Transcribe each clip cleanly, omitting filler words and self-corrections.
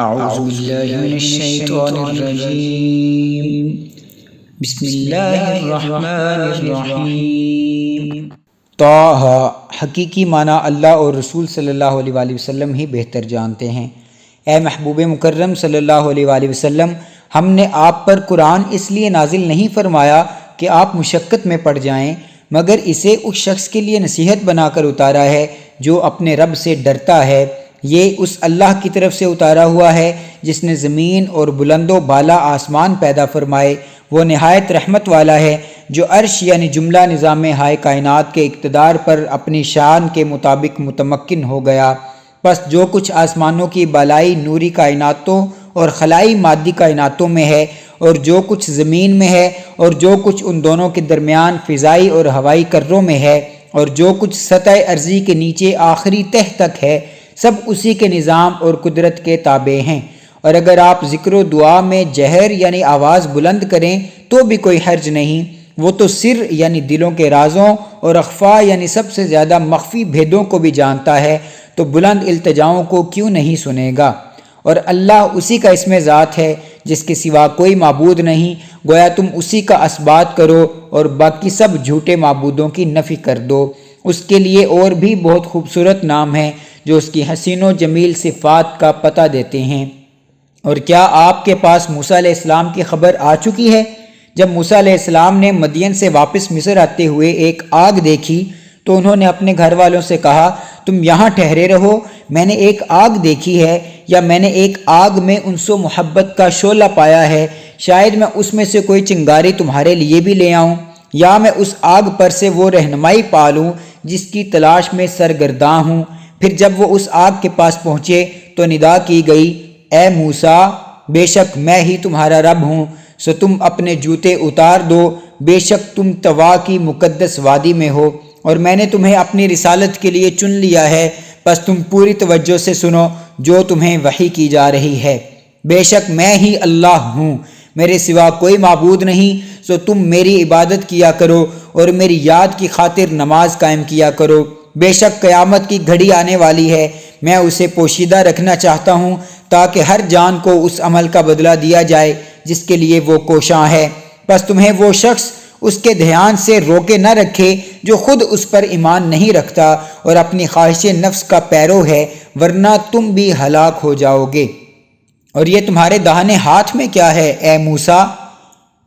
اعوذ باللہ من الشیطان الرجیم بسم اللہ الرحمن الرحیم۔ طٰہٰ، حقیقی معنی اللہ اور رسول صلی اللہ علیہ وآلہ وسلم ہی بہتر جانتے ہیں۔ اے محبوب مکرم صلی اللہ علیہ وآلہ وسلم، ہم نے آپ پر قرآن اس لیے نازل نہیں فرمایا کہ آپ مشقت میں پڑ جائیں، مگر اسے اس شخص کے لیے نصیحت بنا کر اتارا ہے جو اپنے رب سے ڈرتا ہے۔ یہ اس اللہ کی طرف سے اتارا ہوا ہے جس نے زمین اور بلند و بالا آسمان پیدا فرمائے۔ وہ نہایت رحمت والا ہے جو عرش یعنی جملہ نظام ہائے کائنات کے اقتدار پر اپنی شان کے مطابق متمکن ہو گیا۔ پس جو کچھ آسمانوں کی بالائی نوری کائناتوں اور خلائی مادی کائناتوں میں ہے، اور جو کچھ زمین میں ہے، اور جو کچھ ان دونوں کے درمیان فضائی اور ہوائی کروں میں ہے، اور جو کچھ سطح ارضی کے نیچے آخری تہ تک ہے، سب اسی کے نظام اور قدرت کے تابع ہیں۔ اور اگر آپ ذکر و دعا میں جہر یعنی آواز بلند کریں تو بھی کوئی حرج نہیں، وہ تو سر یعنی دلوں کے رازوں اور اخفا یعنی سب سے زیادہ مخفی بھیدوں کو بھی جانتا ہے، تو بلند التجاؤں کو کیوں نہیں سنے گا؟ اور اللہ اسی کا اسم ذات ہے جس کے سوا کوئی معبود نہیں، گویا تم اسی کا اثبات کرو اور باقی سب جھوٹے معبودوں کی نفی کر دو۔ اس کے لیے اور بھی بہت خوبصورت نام ہیں جو اس کی حسین و جمیل صفات کا پتہ دیتے ہیں۔ اور کیا آپ کے پاس موسیٰ علیہ السلام کی خبر آ چکی ہے؟ جب موسیٰ علیہ السلام نے مدین سے واپس مصر آتے ہوئے ایک آگ دیکھی تو انہوں نے اپنے گھر والوں سے کہا، تم یہاں ٹھہرے رہو، میں نے ایک آگ دیکھی ہے، یا میں نے ایک آگ میں انس و محبت کا شعلہ پایا ہے، شاید میں اس میں سے کوئی چنگاری تمہارے لیے بھی لے آؤں، یا میں اس آگ پر سے وہ رہنمائی پالوں جس کی تلاش میں سرگرداں ہوں۔ پھر جب وہ اس آگ کے پاس پہنچے تو ندا کی گئی، اے موسیٰ، بے شک میں ہی تمہارا رب ہوں، سو تم اپنے جوتے اتار دو، بے شک تم طوا کی مقدس وادی میں ہو، اور میں نے تمہیں اپنی رسالت کے لیے چن لیا ہے، بس تم پوری توجہ سے سنو جو تمہیں وحی کی جا رہی ہے۔ بے شک میں ہی اللہ ہوں، میرے سوا کوئی معبود نہیں، سو تم میری عبادت کیا کرو اور میری یاد کی خاطر نماز قائم کیا کرو۔ بے شک قیامت کی گھڑی آنے والی ہے، میں اسے پوشیدہ رکھنا چاہتا ہوں تاکہ ہر جان کو اس عمل کا بدلہ دیا جائے جس کے لیے وہ کوشاں ہے۔ بس تمہیں وہ شخص اس کے دھیان سے روکے نہ رکھے جو خود اس پر ایمان نہیں رکھتا اور اپنی خواہش نفس کا پیرو ہے، ورنہ تم بھی ہلاک ہو جاؤ گے۔ اور یہ تمہارے داہنے ہاتھ میں کیا ہے اے موسیٰ؟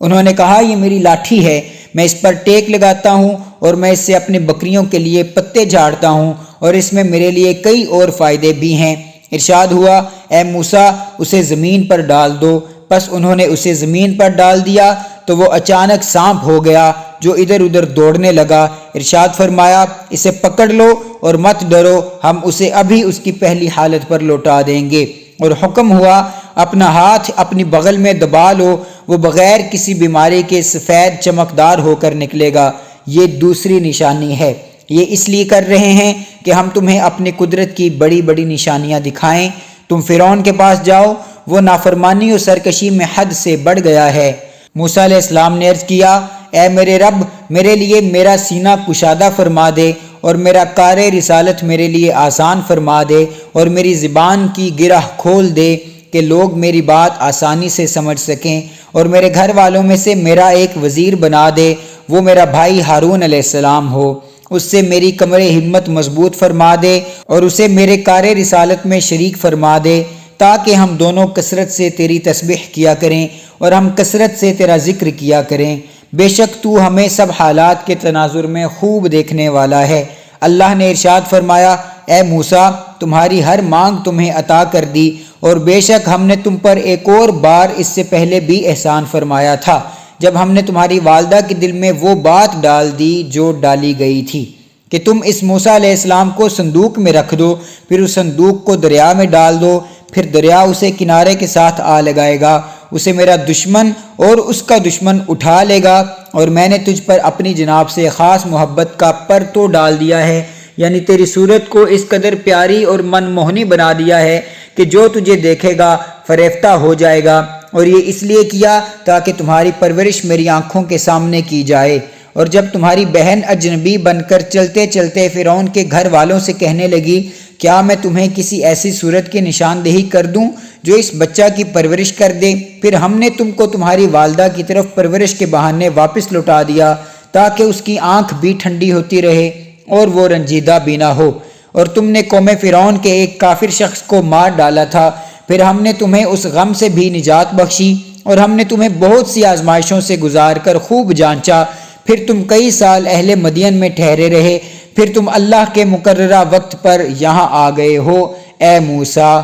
انہوں نے کہا، یہ میری لاٹھی ہے، میں اس پر ٹیک لگاتا ہوں اور میں اس سے اپنے بکریوں کے لیے پتے جھاڑتا ہوں، اور اس میں میرے لیے کئی اور فائدے بھی ہیں۔ ارشاد ہوا، اے موسیٰ، اسے زمین پر ڈال دو۔ پس انہوں نے اسے زمین پر ڈال دیا تو وہ اچانک سانپ ہو گیا جو ادھر ادھر دوڑنے لگا۔ ارشاد فرمایا، اسے پکڑ لو اور مت ڈرو، ہم اسے ابھی اس کی پہلی حالت پر لوٹا دیں گے۔ اور حکم ہوا، اپنا ہاتھ اپنی بغل میں دبا لو، وہ بغیر کسی بیماری کے سفید چمکدار ہو کر نکلے گا۔ یہ دوسری نشانی ہے۔ یہ اس لیے کر رہے ہیں کہ ہم تمہیں اپنی قدرت کی بڑی بڑی نشانیاں دکھائیں۔ تم فرعون کے پاس جاؤ، وہ نافرمانی و سرکشی میں حد سے بڑھ گیا ہے۔ موسیٰ علیہ السلام نے عرض کیا، اے میرے رب، میرے لیے میرا سینہ کشادہ فرما دے اور میرا کار رسالت میرے لیے آسان فرما دے، اور میری زبان کی گرہ کھول دے کہ لوگ میری بات آسانی سے سمجھ سکیں، اور میرے گھر والوں میں سے میرا ایک وزیر بنا دے، وہ میرا بھائی ہارون علیہ السلام ہو، اس سے میری کمر ہمت مضبوط فرما دے اور اسے میرے کار رسالت میں شریک فرما دے، تاکہ ہم دونوں کثرت سے تیری تسبیح کیا کریں اور ہم کثرت سے تیرا ذکر کیا کریں۔ بے شک تو ہمیں سب حالات کے تناظر میں خوب دیکھنے والا ہے۔ اللہ نے ارشاد فرمایا، اے موسیٰ، تمہاری ہر مانگ تمہیں عطا کر دی، اور بے شک ہم نے تم پر ایک اور بار اس سے پہلے بھی احسان فرمایا تھا جب ہم نے تمہاری والدہ کے دل میں وہ بات ڈال دی جو ڈالی گئی تھی کہ تم اس موسیٰ علیہ السلام کو صندوق میں رکھ دو، پھر اس صندوق کو دریا میں ڈال دو، پھر دریا اسے کنارے کے ساتھ آ لگائے گا، اسے میرا دشمن اور اس کا دشمن اٹھا لے گا، اور میں نے تجھ پر اپنی جناب سے خاص محبت کا پرتو ڈال دیا ہے، یعنی تیری صورت کو اس قدر پیاری اور من موہنی بنا دیا ہے کہ جو تجھے دیکھے گا فریفتہ ہو جائے گا، اور یہ اس لیے کیا تاکہ تمہاری پرورش میری آنکھوں کے سامنے کی جائے۔ اور جب تمہاری بہن اجنبی بن کر چلتے چلتے فرعون کے گھر والوں سے کہنے لگی کیا میں تمہیں کسی ایسی صورت کی نشاندہی کر دوں جو اس بچہ کی پرورش کر دے؟ پھر ہم نے تم کو تمہاری والدہ کی طرف پرورش کے بہانے واپس لوٹا دیا تاکہ اس کی آنکھ بھی ٹھنڈی ہوتی رہے اور وہ رنجیدہ بھی نہ ہو، اور تم نے قوم فرعون کے ایک کافر شخص کو مار ڈالا تھا، پھر ہم نے تمہیں اس غم سے بھی نجات بخشی اور ہم نے تمہیں بہت سی آزمائشوں سے گزار کر خوب جانچا، پھر تم کئی سال اہل مدین میں ٹھہرے رہے، پھر تم اللہ کے مقررہ وقت پر یہاں آ گئے ہو اے موسیٰ،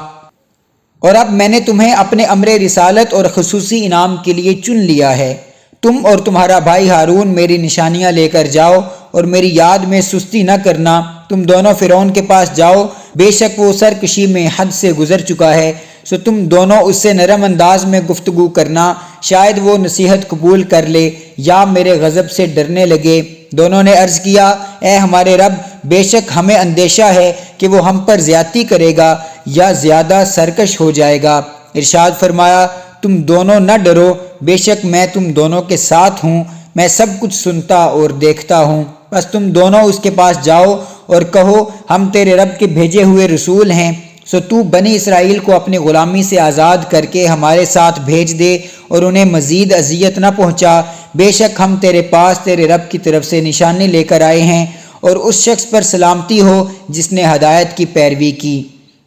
اور اب میں نے تمہیں اپنے امر رسالت اور خصوصی انعام کے لیے چن لیا ہے۔ تم اور تمہارا بھائی ہارون میری نشانیاں لے کر جاؤ اور میری یاد میں سستی نہ کرنا، تم دونوں فرعون کے پاس جاؤ، بے شک وہ سرکشی میں حد سے گزر چکا ہے، سو تم دونوں اس سے نرم انداز میں گفتگو کرنا، شاید وہ نصیحت قبول کر لے یا میرے غضب سے ڈرنے لگے۔ دونوں نے عرض کیا، اے ہمارے رب، بے شک ہمیں اندیشہ ہے کہ وہ ہم پر زیادتی کرے گا یا زیادہ سرکش ہو جائے گا۔ ارشاد فرمایا، تم دونوں نہ ڈرو، بے شک میں تم دونوں کے ساتھ ہوں، میں سب کچھ سنتا اور دیکھتا ہوں۔ بس تم دونوں اس کے پاس جاؤ اور کہو، ہم تیرے رب کے بھیجے ہوئے رسول ہیں، سو تو بنی اسرائیل کو اپنی غلامی سے آزاد کر کے ہمارے ساتھ بھیج دے اور انہیں مزید اذیت نہ پہنچا، بے شک ہم تیرے پاس تیرے رب کی طرف سے نشانی لے کر آئے ہیں، اور اس شخص پر سلامتی ہو جس نے ہدایت کی پیروی کی۔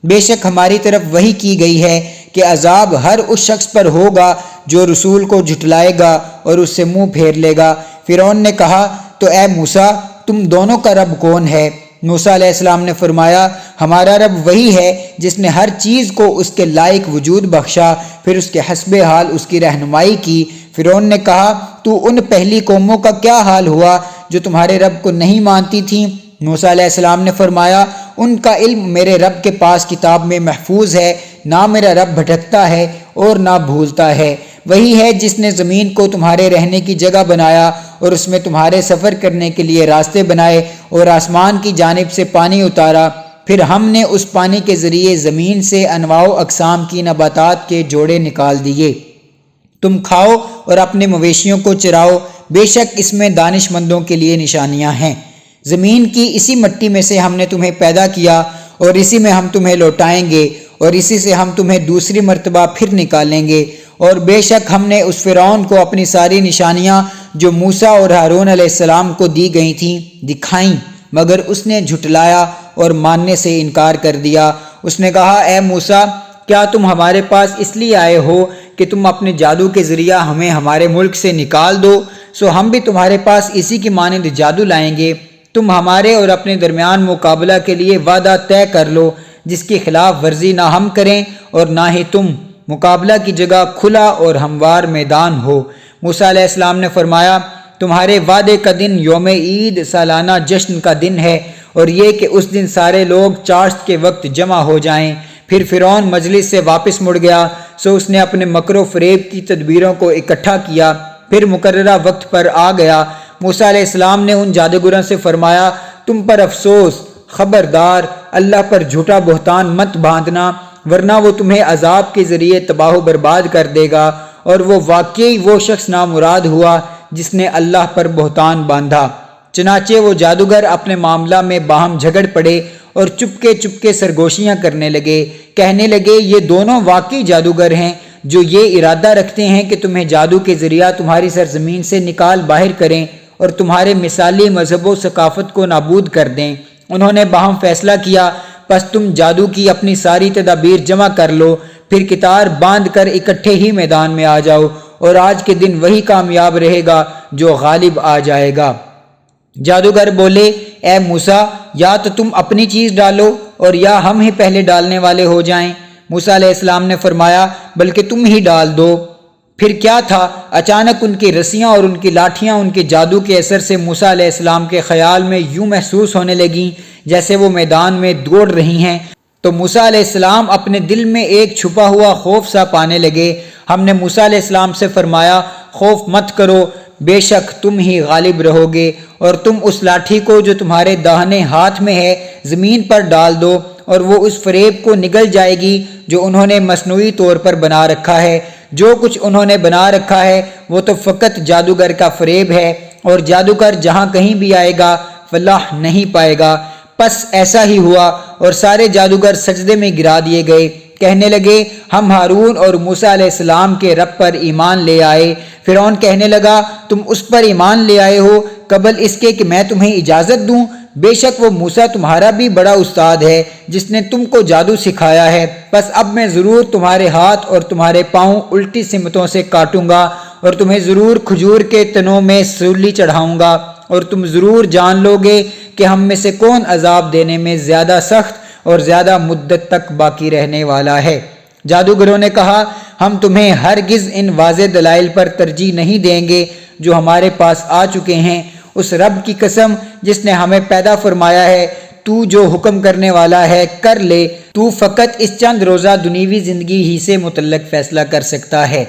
بے شک ہماری طرف وحی کی گئی ہے کہ عذاب ہر اس شخص پر ہوگا جو رسول کو جھٹلائے گا اور اس سے منہ پھیر لے گا۔ فرعون نے کہا، تو اے موسیٰ، تم دونوں کا رب کون ہے؟ موسیٰ علیہ السلام نے فرمایا، ہمارا رب وہی ہے جس نے ہر چیز کو اس کے لائق وجود بخشا، پھر اس کے حسب حال اس کی رہنمائی کی۔ فرعون نے کہا، تو ان پہلی قوموں کا کیا حال ہوا جو تمہارے رب کو نہیں مانتی تھیں؟ موسیٰ علیہ السلام نے فرمایا، ان کا علم میرے رب کے پاس کتاب میں محفوظ ہے، نہ میرا رب بھٹکتا ہے اور نہ بھولتا ہے۔ وہی ہے جس نے زمین کو تمہارے رہنے کی جگہ بنایا اور اس میں تمہارے سفر کرنے کے لیے راستے بنائے اور آسمان کی جانب سے پانی اتارا، پھر ہم نے اس پانی کے ذریعے زمین سے انواع و اقسام کی نباتات کے جوڑے نکال دیے، تم کھاؤ اور اپنے مویشیوں کو چراؤ، بے شک اس میں دانش مندوں کے لیے نشانیاں ہیں۔ زمین کی اسی مٹی میں سے ہم نے تمہیں پیدا کیا اور اسی میں ہم تمہیں لوٹائیں گے اور اسی سے ہم تمہیں دوسری مرتبہ پھر نکالیں گے، اور بے شک ہم نے اس فرعون کو اپنی ساری نشانیاں جو موسیٰ اور ہارون علیہ السلام کو دی گئی تھیں دکھائیں، مگر اس نے جھٹلایا اور ماننے سے انکار کر دیا۔ اس نے کہا، اے موسیٰ، کیا تم ہمارے پاس اس لیے آئے ہو کہ تم اپنے جادو کے ذریعہ ہمیں ہمارے ملک سے نکال دو؟ سو ہم بھی تمہارے پاس اسی کی مانند جادو لائیں گے، تم ہمارے اور اپنے درمیان مقابلہ کے لیے وعدہ طے کر لو جس کی خلاف ورزی نہ ہم کریں اور نہ ہی تم، مقابلہ کی جگہ کھلا اور ہموار میدان ہو۔ موسیٰ علیہ السلام نے فرمایا، تمہارے وعدے کا دن یوم عید سالانہ جشن کا دن ہے، اور یہ کہ اس دن سارے لوگ چاشت کے وقت جمع ہو جائیں۔ پھر فرعون مجلس سے واپس مڑ گیا، سو اس نے اپنے مکر و فریب کی تدبیروں کو اکٹھا کیا، پھر مقررہ وقت پر آ گیا۔ موسیٰ علیہ السلام نے ان جادوگروں سے فرمایا، تم پر افسوس، خبردار، اللہ پر جھوٹا بہتان مت باندھنا، ورنہ وہ تمہیں عذاب کے ذریعے تباہ و برباد کر دے گا، اور وہ واقعی وہ شخص نامراد ہوا جس نے اللہ پر بہتان باندھا۔ چنانچہ وہ جادوگر اپنے معاملہ میں باہم جھگڑ پڑے اور چپکے سرگوشیاں کرنے لگے، کہنے لگے، یہ دونوں واقعی جادوگر ہیں جو یہ ارادہ رکھتے ہیں کہ تمہیں جادو کے ذریعہ تمہاری سرزمین سے نکال باہر کریں اور تمہارے مثالی مذہب و ثقافت کو نابود کر دیں۔ انہوں نے باہم فیصلہ کیا، پس تم جادو کی اپنی ساری تدابیر جمع کر لو، پھر کتار باندھ کر اکٹھے ہی میدان میں آ جاؤ، اور آج کے دن وہی کامیاب رہے گا جو غالب آ جائے گا۔ جادوگر بولے، اے موسیٰ، یا تو تم اپنی چیز ڈالو اور یا ہم ہی پہلے ڈالنے والے ہو جائیں۔ موسیٰ علیہ السلام نے فرمایا، بلکہ تم ہی ڈال دو۔ پھر کیا تھا، اچانک ان کی رسیاں اور ان کی لاٹھیاں ان کے جادو کے اثر سے موسیٰ علیہ السلام کے خیال میں یوں محسوس ہونے لگیں جیسے وہ میدان میں دوڑ رہی ہیں، تو موسیٰ علیہ السلام اپنے دل میں ایک چھپا ہوا خوف سا پانے لگے۔ ہم نے موسیٰ علیہ السلام سے فرمایا، خوف مت کرو، بے شک تم ہی غالب رہو گے، اور تم اس لاٹھی کو جو تمہارے داہنے ہاتھ میں ہے زمین پر ڈال دو، اور وہ اس فریب کو نگل جائے گی جو انہوں نے مصنوعی طور پر بنا رکھا ہے۔ جو کچھ انہوں نے بنا رکھا ہے وہ تو فقط جادوگر کا فریب ہے، اور جادوگر جہاں کہیں بھی آئے گا فلاح نہیں پائے گا۔ پس ایسا ہی ہوا اور سارے جادوگر سجدے میں گرا دیے گئے۔ کہنے لگے ہم ہارون اور موسیٰ علیہ السلام کے رب پر ایمان لے آئے۔ فرعون کہنے لگا تم اس پر ایمان لے آئے ہو قبل اس کے کہ میں تمہیں اجازت دوں؟ بے شک وہ موسیٰ تمہارا بھی بڑا استاد ہے جس نے تم کو جادو سکھایا ہے۔ پس اب میں ضرور تمہارے ہاتھ اور تمہارے پاؤں الٹی سمتوں سے کاٹوں گا اور تمہیں ضرور کھجور کے تنوں میں سولی چڑھاؤں گا، اور تم ضرور جان لو گے کہ ہم میں سے کون عذاب دینے میں زیادہ سخت اور زیادہ مدت تک باقی رہنے والا ہے۔ جادوگروں نے کہا ہم تمہیں ہرگز ان واضح دلائل پر ترجیح نہیں دیں گے جو ہمارے پاس آ چکے ہیں۔ اس رب کی قسم جس نے ہمیں پیدا فرمایا ہے، تو جو حکم کرنے والا ہے کر لے، تو فقط اس چند روزہ دنیوی زندگی ہی سے متعلق فیصلہ کر سکتا ہے۔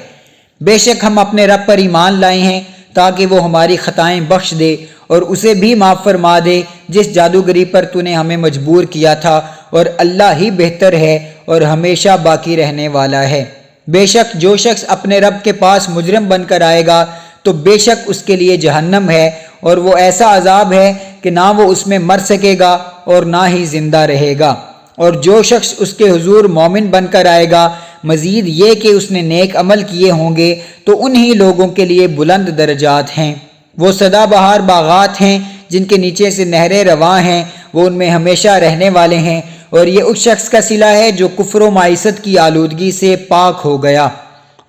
بے شک ہم اپنے رب پر ایمان لائے ہیں تاکہ وہ ہماری خطائیں بخش دے اور اسے بھی معاف فرما دے جس جادوگری پر تو نے ہمیں مجبور کیا تھا، اور اللہ ہی بہتر ہے اور ہمیشہ باقی رہنے والا ہے۔ بے شک جو شخص اپنے رب کے پاس مجرم بن کر آئے گا تو بے شک اس کے لیے جہنم ہے، اور وہ ایسا عذاب ہے کہ نہ وہ اس میں مر سکے گا اور نہ ہی زندہ رہے گا۔ اور جو شخص اس کے حضور مومن بن کر آئے گا، مزید یہ کہ اس نے نیک عمل کیے ہوں گے، تو انہی لوگوں کے لیے بلند درجات ہیں۔ وہ سدا بہار باغات ہیں جن کے نیچے سے نہریں رواں ہیں، وہ ان میں ہمیشہ رہنے والے ہیں، اور یہ اس شخص کا صلہ ہے جو کفر و معیشت کی آلودگی سے پاک ہو گیا۔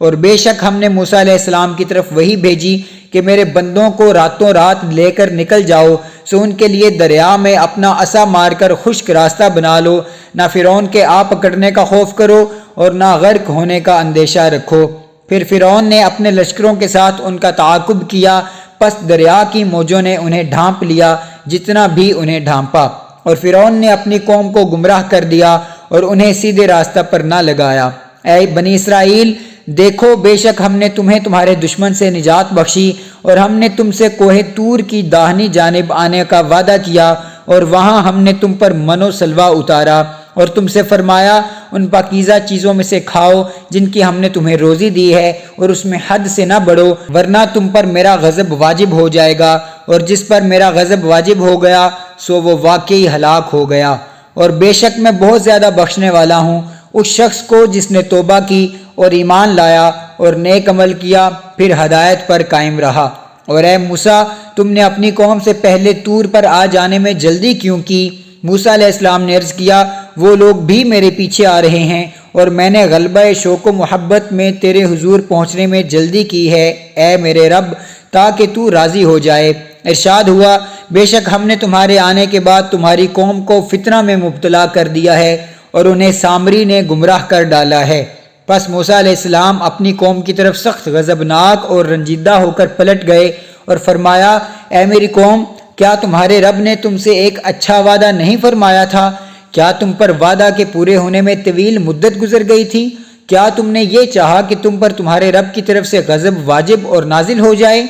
اور بے شک ہم نے موسیٰ علیہ السلام کی طرف وحی بھیجی کہ میرے بندوں کو راتوں رات لے کر نکل جاؤ، سو ان کے لیے دریا میں اپنا عصا مار کر خشک راستہ بنا لو، نہ فرعون کے آ پکڑنے کا خوف کرو اور نہ غرق ہونے کا اندیشہ رکھو۔ پھر فرعون نے اپنے لشکروں کے ساتھ ان کا تعاقب کیا، پس دریا کی موجوں نے انہیں ڈھانپ لیا جتنا بھی انہیں ڈھانپا، اور فرعون نے اپنی قوم کو گمراہ کر دیا اور انہیں سیدھے راستہ پر نہ لگایا۔ اے بنی اسرائیل، دیکھو بے شک ہم نے تمہیں تمہارے دشمن سے نجات بخشی، اور ہم نے تم سے کوہ طور کی داہنی جانب آنے کا وعدہ کیا، اور وہاں ہم نے تم پر من و سلوہ اتارا، اور تم سے فرمایا ان پاکیزہ چیزوں میں سے کھاؤ جن کی ہم نے تمہیں روزی دی ہے، اور اس میں حد سے نہ بڑھو ورنہ تم پر میرا غضب واجب ہو جائے گا، اور جس پر میرا غضب واجب ہو گیا سو وہ واقعی ہلاک ہو گیا۔ اور بے شک میں بہت زیادہ بخشنے والا ہوں اس شخص کو جس نے توبہ کی اور ایمان لایا اور نیک عمل کیا، پھر ہدایت پر قائم رہا۔ اور اے موسیٰ، تم نے اپنی قوم سے پہلے طور پر آ جانے میں جلدی کیوں کی؟ موسیٰ علیہ السلام نے عرض کیا وہ لوگ بھی میرے پیچھے آ رہے ہیں، اور میں نے غلبہ شوق و محبت میں تیرے حضور پہنچنے میں جلدی کی ہے اے میرے رب، تاکہ تو راضی ہو جائے۔ ارشاد ہوا بے شک ہم نے تمہارے آنے کے بعد تمہاری قوم کو فتنہ میں مبتلا کر دیا ہے، اور انہیں سامری نے گمراہ کر ڈالا ہے۔ پس موسیٰ علیہ السلام اپنی قوم کی طرف سخت غضبناک اور رنجیدہ ہو کر پلٹ گئے اور فرمایا اے میری قوم، کیا تمہارے رب نے تم سے ایک اچھا وعدہ نہیں فرمایا تھا؟ کیا تم پر وعدہ کے پورے ہونے میں طویل مدت گزر گئی تھی؟ کیا تم نے یہ چاہا کہ تم پر تمہارے رب کی طرف سے غضب واجب اور نازل ہو جائے؟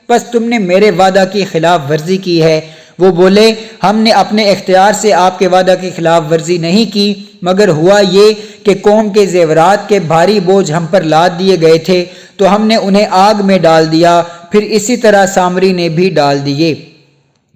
پس تم نے میرے وعدہ کی خلاف ورزی کی ہے۔ وہ بولے ہم نے اپنے اختیار سے آپ کے وعدہ کی خلاف ورزی نہیں کی، مگر ہوا یہ کہ قوم کے زیورات کے بھاری بوجھ ہم پر لاد دیے گئے تھے، تو ہم نے انہیں آگ میں ڈال دیا، پھر اسی طرح سامری نے بھی ڈال دیے۔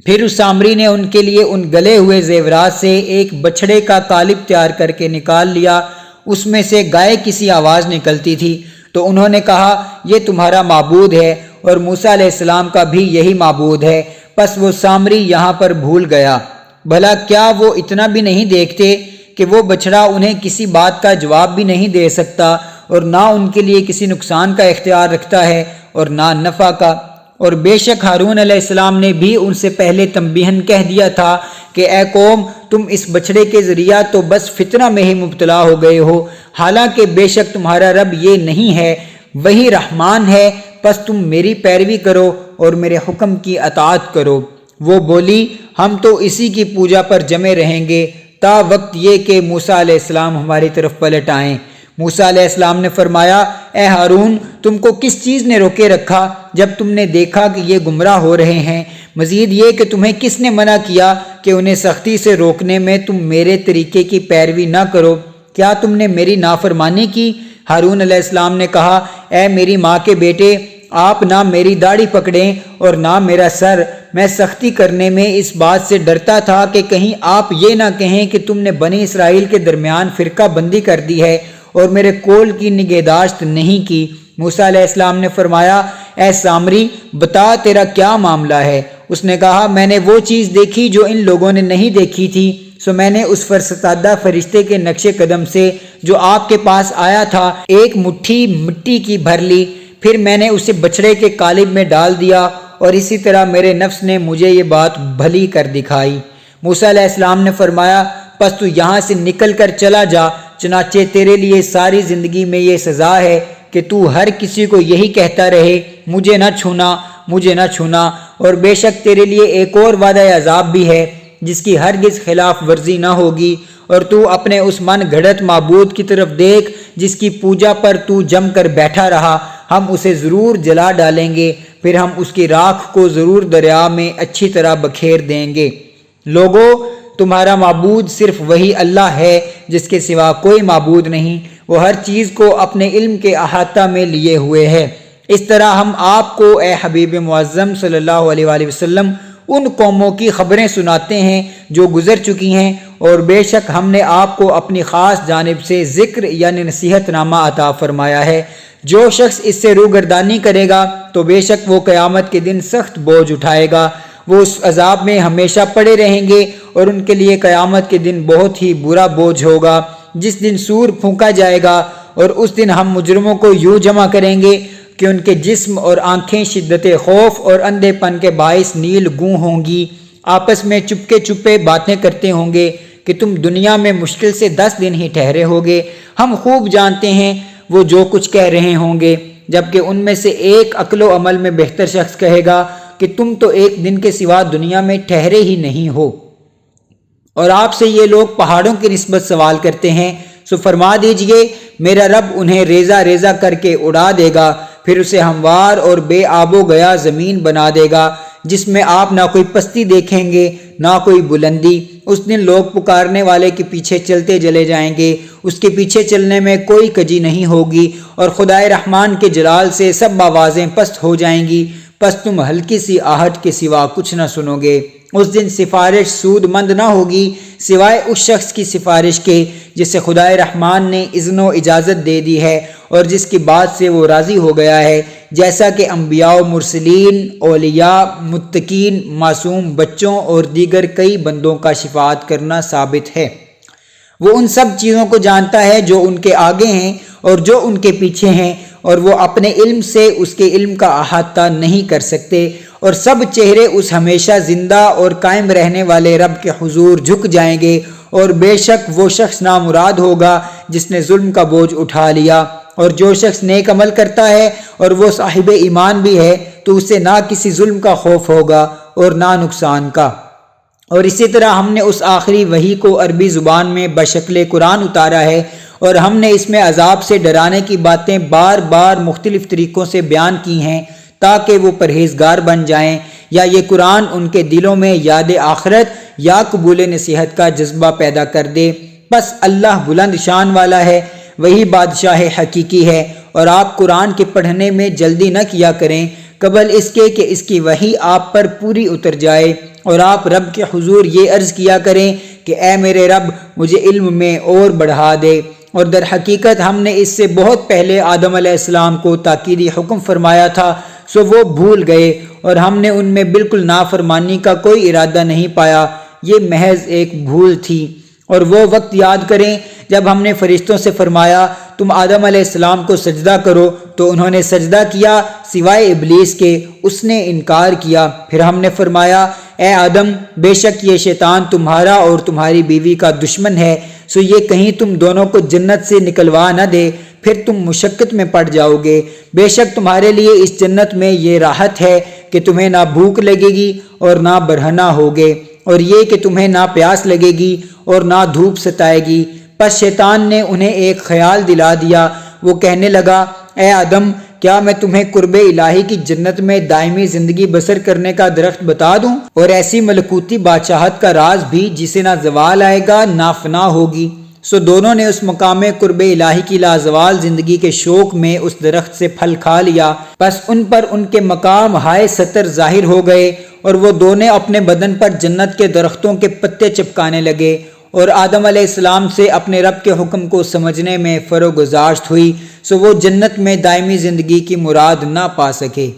پھر اس سامری نے ان کے لیے ان گلے ہوئے زیورات سے ایک بچھڑے کا قالب تیار کر کے نکال لیا، اس میں سے گائے کسی آواز نکلتی تھی، تو انہوں نے کہا یہ تمہارا معبود ہے، اور موسیٰ علیہ السلام کا بھی یہی معبود ہے۔ پس وہ سامری یہاں پر بھول گیا۔ بھلا کیا وہ اتنا بھی نہیں دیکھتے کہ وہ بچڑا انہیں کسی بات کا جواب بھی نہیں دے سکتا، اور نہ ان کے لیے کسی نقصان کا اختیار رکھتا ہے اور نہ نفع کا؟ اور بے شک ہارون علیہ السلام نے بھی ان سے پہلے تنبیہاً کہہ دیا تھا کہ اے قوم، تم اس بچڑے کے ذریعہ تو بس فتنہ میں ہی مبتلا ہو گئے ہو، حالانکہ بے شک تمہارا رب یہ نہیں ہے، وہی رحمان ہے، پس تم میری پیروی کرو اور میرے حکم کی اطاعت کرو۔ وہ بولی ہم تو اسی کی پوجا پر جمے رہیں گے تا وقت یہ کہ موسیٰ علیہ السلام ہماری طرف پلٹ آئیں۔ موسیٰ علیہ السلام نے فرمایا اے ہارون، تم کو کس چیز نے روکے رکھا جب تم نے دیکھا کہ یہ گمراہ ہو رہے ہیں؟ مزید یہ کہ تمہیں کس نے منع کیا کہ انہیں سختی سے روکنے میں تم میرے طریقے کی پیروی نہ کرو؟ کیا تم نے میری نافرمانی کی؟ ہارون علیہ السلام نے کہا اے میری ماں کے بیٹے، آپ نہ میری داڑھی پکڑیں اور نہ میرا سر۔ میں سختی کرنے میں اس بات سے ڈرتا تھا کہ کہیں آپ یہ نہ کہیں کہ تم نے بنی اسرائیل کے درمیان فرقہ بندی کر دی ہے اور میرے قول کی نگہداشت نہیں کی۔ موسیٰ علیہ السلام نے فرمایا، اے سامری، بتا تیرا کیا معاملہ ہے؟ اس نے کہا، میں نے وہ چیز دیکھی جو ان لوگوں نے نہیں دیکھی تھی، سو میں نے اس فرستادہ فرشتے کے نقش قدم سے جو آپ کے پاس آیا تھا ایک مٹھی مٹی کی بھر لی، پھر میں نے اسے بچڑے کے قالب میں ڈال دیا، اور اسی طرح میرے نفس نے مجھے یہ بات بھلی کر دکھائی۔ موسیٰ علیہ السلام نے فرمایا، پس تو یہاں سے نکل کر چلا جا، چنانچہ تیرے لیے ساری زندگی میں یہ سزا ہے کہ تو ہر کسی کو یہی کہتا رہے، مجھے نہ چھونا، مجھے نہ چھونا، اور بے شک تیرے لیے ایک اور وعدہ عذاب بھی ہے جس کی ہرگز خلاف ورزی نہ ہوگی، اور تو اپنے اس من گھڑت معبود کی طرف دیکھ جس کی پوجا پر تو جم کر بیٹھا رہا، ہم اسے ضرور جلا ڈالیں گے، پھر ہم اس کی راکھ کو ضرور دریا میں اچھی طرح بکھیر دیں گے۔ لوگو، تمہارا معبود صرف وہی اللہ ہے جس کے سوا کوئی معبود نہیں، وہ ہر چیز کو اپنے علم کے احاطہ میں لیے ہوئے ہے۔ اس طرح ہم آپ کو اے حبیب معظم صلی اللہ علیہ وآلہ وسلم ان قوموں کی خبریں سناتے ہیں جو گزر چکی ہیں، اور بے شک ہم نے آپ کو اپنی خاص جانب سے ذکر یعنی نصیحت نامہ عطا فرمایا ہے۔ جو شخص اس سے روگردانی کرے گا تو بے شک وہ قیامت کے دن سخت بوجھ اٹھائے گا، وہ اس عذاب میں ہمیشہ پڑے رہیں گے، اور ان کے لیے قیامت کے دن بہت ہی برا بوجھ ہوگا، جس دن سور پھونکا جائے گا، اور اس دن ہم مجرموں کو یوں جمع کریں گے کہ ان کے جسم اور آنکھیں شدت خوف اور اندھے پن کے باعث نیل گوں ہوں گی، آپس میں چپکے چپے باتیں کرتے ہوں گے کہ تم دنیا میں مشکل سے 10 دن ہی ٹھہرے ہوگے، ہم خوب جانتے ہیں وہ جو کچھ کہہ رہے ہوں گے، جبکہ ان میں سے ایک عقل و عمل میں بہتر شخص کہے گا کہ تم تو ایک دن کے سوا دنیا میں ٹھہرے ہی نہیں ہو۔ اور آپ سے یہ لوگ پہاڑوں کی نسبت سوال کرتے ہیں، سو فرما دیجئے، میرا رب انہیں ریزہ ریزہ کر کے اڑا دے گا، پھر اسے ہموار اور بے آب و گیا زمین بنا دے گا، جس میں آپ نہ کوئی پستی دیکھیں گے نہ کوئی بلندی۔ اس دن لوگ پکارنے والے کے پیچھے چلتے چلے جائیں گے، اس کے پیچھے چلنے میں کوئی کجی نہیں ہوگی، اور خدائے رحمان کے جلال سے سب آوازیں پست ہو جائیں گی، پس تم ہلکی سی آہٹ کے سوا کچھ نہ سنو گے۔ اس دن سفارش سود مند نہ ہوگی سوائے اس شخص کی سفارش کے جسے خدائے رحمان نے اذن و اجازت دے دی ہے اور جس کی بات سے وہ راضی ہو گیا ہے، جیسا کہ انبیاء و مرسلین، اولیاء، متقین، معصوم بچوں اور دیگر کئی بندوں کا شفاعت کرنا ثابت ہے۔ وہ ان سب چیزوں کو جانتا ہے جو ان کے آگے ہیں اور جو ان کے پیچھے ہیں، اور وہ اپنے علم سے اس کے علم کا احاطہ نہیں کر سکتے، اور سب چہرے اس ہمیشہ زندہ اور قائم رہنے والے رب کے حضور جھک جائیں گے، اور بے شک وہ شخص نامراد ہوگا جس نے ظلم کا بوجھ اٹھا لیا، اور جو شخص نیک عمل کرتا ہے اور وہ صاحب ایمان بھی ہے تو اسے نہ کسی ظلم کا خوف ہوگا اور نہ نقصان کا۔ اور اسی طرح ہم نے اس آخری وحی کو عربی زبان میں بشکل قرآن اتارا ہے، اور ہم نے اس میں عذاب سے ڈرانے کی باتیں بار بار مختلف طریقوں سے بیان کی ہیں تاکہ وہ پرہیزگار بن جائیں، یا یہ قرآن ان کے دلوں میں یاد آخرت یا قبول نصیحت کا جذبہ پیدا کر دے۔ بس اللہ بلند شان والا ہے، وہی بادشاہ حقیقی ہے، اور آپ قرآن کے پڑھنے میں جلدی نہ کیا کریں قبل اس کے کہ اس کی وحی آپ پر پوری اتر جائے، اور آپ رب کے حضور یہ عرض کیا کریں کہ اے میرے رب، مجھے علم میں اور بڑھا دے۔ اور در حقیقت ہم نے اس سے بہت پہلے آدم علیہ السلام کو تاکیدی حکم فرمایا تھا، سو وہ بھول گئے، اور ہم نے ان میں بالکل نافرمانی کا کوئی ارادہ نہیں پایا، یہ محض ایک بھول تھی۔ اور وہ وقت یاد کریں جب ہم نے فرشتوں سے فرمایا تم آدم علیہ السلام کو سجدہ کرو، تو انہوں نے سجدہ کیا سوائے ابلیس کے، اس نے انکار کیا۔ پھر ہم نے فرمایا اے آدم، بے شک یہ شیطان تمہارا اور تمہاری بیوی کا دشمن ہے، سو یہ کہیں تم دونوں کو جنت سے نکلوا نہ دے، پھر تم مشقت میں پڑ جاؤ گے۔ بے شک تمہارے لیے اس جنت میں یہ راحت ہے کہ تمہیں نہ بھوک لگے گی اور نہ برہنہ ہوگے، اور یہ کہ تمہیں نہ پیاس لگے گی اور نہ دھوپ ستائے گی۔ پس شیطان نے انہیں ایک خیال دلا دیا، وہ کہنے لگا اے آدم، کیا میں تمہیں قرب الہی کی جنت میں دائمی زندگی بسر کرنے کا درخت بتا دوں، اور ایسی ملکوتی بادشاہت کا راز بھی جسے نہ زوال آئے گا نہ فنا ہوگی۔ سو دونوں نے اس مقام قرب الہی کی لازوال زندگی کے شوق میں اس درخت سے پھل کھا لیا، پس ان پر ان کے مقام ہائے ستر ظاہر ہو گئے، اور وہ دونوں اپنے بدن پر جنت کے درختوں کے پتے چپکانے لگے، اور آدم علیہ السلام سے اپنے رب کے حکم کو سمجھنے میں فروگزاشت ہوئی، سو وہ جنت میں دائمی زندگی کی مراد نہ پا سکے۔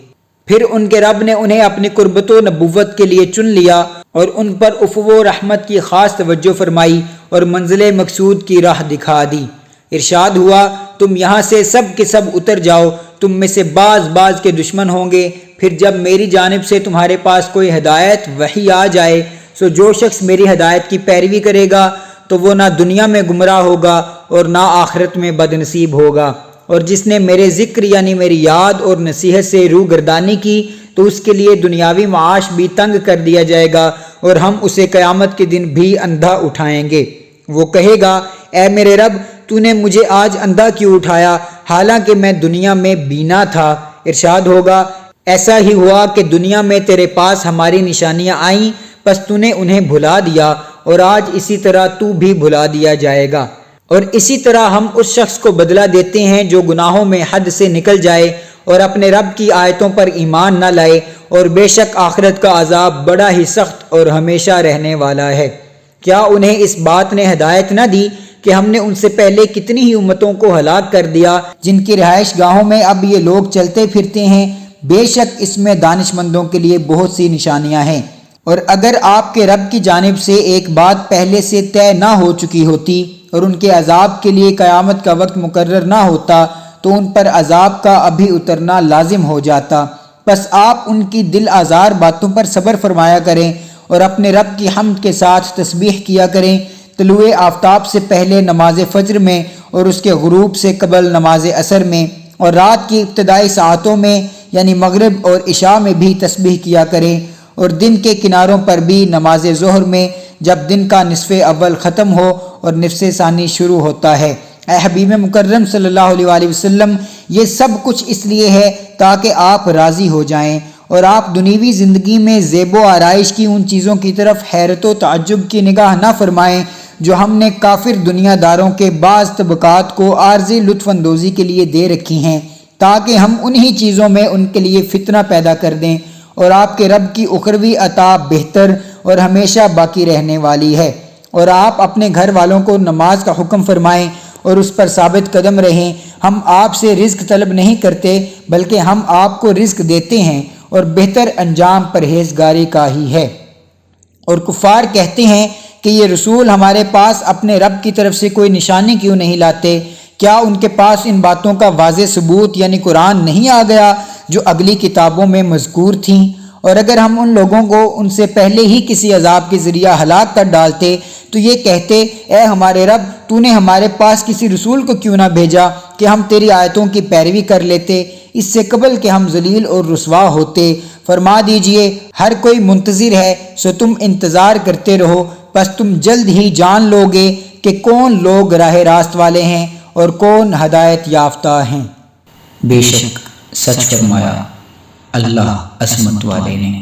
پھر ان کے رب نے انہیں اپنی قربت و نبوت کے لیے چن لیا اور ان پر عفو و رحمت کی خاص توجہ فرمائی اور منزل مقصود کی راہ دکھا دی۔ ارشاد ہوا، تم یہاں سے سب کے سب اتر جاؤ، تم میں سے بعض کے دشمن ہوں گے، پھر جب میری جانب سے تمہارے پاس کوئی ہدایت وحی آ جائے، سو جو شخص میری ہدایت کی پیروی کرے گا تو وہ نہ دنیا میں گمراہ ہوگا اور نہ آخرت میں بد نصیب ہوگا، اور جس نے میرے ذکر یعنی میری یاد اور نصیحت سے روگردانی کی تو اس کے لیے دنیاوی معاش بھی تنگ کر دیا جائے گا، اور ہم اسے قیامت کے دن بھی اندھا اٹھائیں گے۔ وہ کہے گا، اے میرے رب، تو نے مجھے آج اندھا کیوں اٹھایا حالانکہ میں دنیا میں بینا تھا؟ ارشاد ہوگا، ایسا ہی ہوا کہ دنیا میں تیرے پاس ہماری نشانیاں آئیں، پس تو نے انہیں بھلا دیا، اور آج اسی طرح تو بھی بھلا دیا جائے گا۔ اور اسی طرح ہم اس شخص کو بدلہ دیتے ہیں جو گناہوں میں حد سے نکل جائے اور اپنے رب کی آیتوں پر ایمان نہ لائے، اور بے شک آخرت کا عذاب بڑا ہی سخت اور ہمیشہ رہنے والا ہے۔ کیا انہیں اس بات نے ہدایت نہ دی کہ ہم نے ان سے پہلے کتنی ہی امتوں کو ہلاک کر دیا جن کی رہائش گاہوں میں اب یہ لوگ چلتے پھرتے ہیں؟ بے شک اس میں دانش مندوں کے لیے بہت سی نشانیاں ہیں۔ اور اگر آپ کے رب کی جانب سے ایک بات پہلے سے طے نہ ہو چکی ہوتی اور ان کے عذاب کے لیے قیامت کا وقت مقرر نہ ہوتا تو ان پر عذاب کا ابھی اترنا لازم ہو جاتا، بس آپ ان کی دل آزار باتوں پر صبر فرمایا کریں اور اپنے رب کی حمد کے ساتھ تسبیح کیا کریں، طلوع آفتاب سے پہلے نماز فجر میں اور اس کے غروب سے قبل نماز عصر میں، اور رات کی ابتدائی ساعتوں میں یعنی مغرب اور عشاء میں بھی تسبیح کیا کریں، اور دن کے کناروں پر بھی نماز ظہر میں جب دن کا نصف اول ختم ہو اور نصف ثانی شروع ہوتا ہے۔ اے حبیب مکرم صلی اللہ علیہ وآلہ وسلم، یہ سب کچھ اس لیے ہے تاکہ آپ راضی ہو جائیں اور آپ دنیوی زندگی میں زیب و آرائش کی ان چیزوں کی طرف حیرت و تعجب کی نگاہ نہ فرمائیں جو ہم نے کافر دنیا داروں کے بعض طبقات کو عارضی لطف اندوزی کے لیے دے رکھی ہیں، تاکہ ہم انہی چیزوں میں ان کے لیے فتنہ پیدا کر دیں، اور آپ کے رب کی اخروی عطا بہتر اور ہمیشہ باقی رہنے والی ہے۔ اور آپ اپنے گھر والوں کو نماز کا حکم فرمائیں اور اس پر ثابت قدم رہیں۔ ہم آپ سے رزق طلب نہیں کرتے بلکہ ہم آپ کو رزق دیتے ہیں، اور بہتر انجام پرہیزگاری کا ہی ہے۔ اور کفار کہتے ہیں کہ یہ رسول ہمارے پاس اپنے رب کی طرف سے کوئی نشانی کیوں نہیں لاتے؟ کیا ان کے پاس ان باتوں کا واضح ثبوت یعنی قرآن نہیں آ گیا جو اگلی کتابوں میں مذکور تھیں؟ اور اگر ہم ان لوگوں کو ان سے پہلے ہی کسی عذاب کے ذریعہ ہلاک کر ڈالتے تو یہ کہتے، اے ہمارے رب، تو نے ہمارے پاس کسی رسول کو کیوں نہ بھیجا کہ ہم تیری آیتوں کی پیروی کر لیتے اس سے قبل کہ ہم ذلیل اور رسوا ہوتے۔ فرما دیجئے، ہر کوئی منتظر ہے، سو تم انتظار کرتے رہو، پس تم جلد ہی جان لو گے کہ کون لوگ راہ راست والے ہیں اور کون ہدایت یافتہ ہیں۔ بے شک سچ فرمایا اللہ عصمت والے نے۔